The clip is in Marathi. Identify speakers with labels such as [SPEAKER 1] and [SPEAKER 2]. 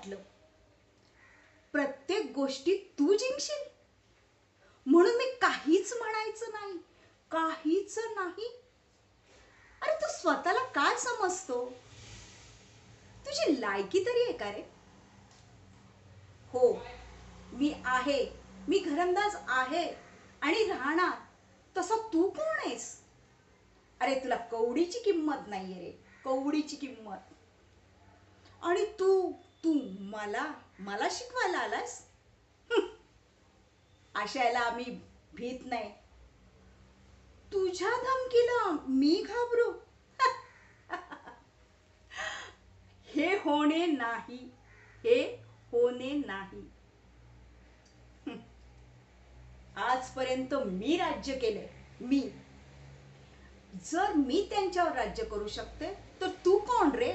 [SPEAKER 1] वाटलं. प्रत्येक गोष्टीत तू जिंकशील म्हणून मी काहीच म्हणायचं नाही, काहीच नाही. अरे तू स्वतःला काय समजतो? तुझी लायकी तरी आहे का रे? हो, मी आहे, मी घरंदाज आहे आणि राहणार. तसा तू कोण आहेस? अरे तुला कवडीची किंमत नाहीये रे, कवडीची किंमत. आणि तू तू मला मला शिकवायला आलास? आशायला आम्ही भीत नाही. तुझ्या धमकीला मी घाबरू? हे होणे नाही, हे होणे नाही. आजपर्यंत मी राज्य केले, मी. जर मी त्यांच्यावर राज्य करू शकते तर तू कोण रे?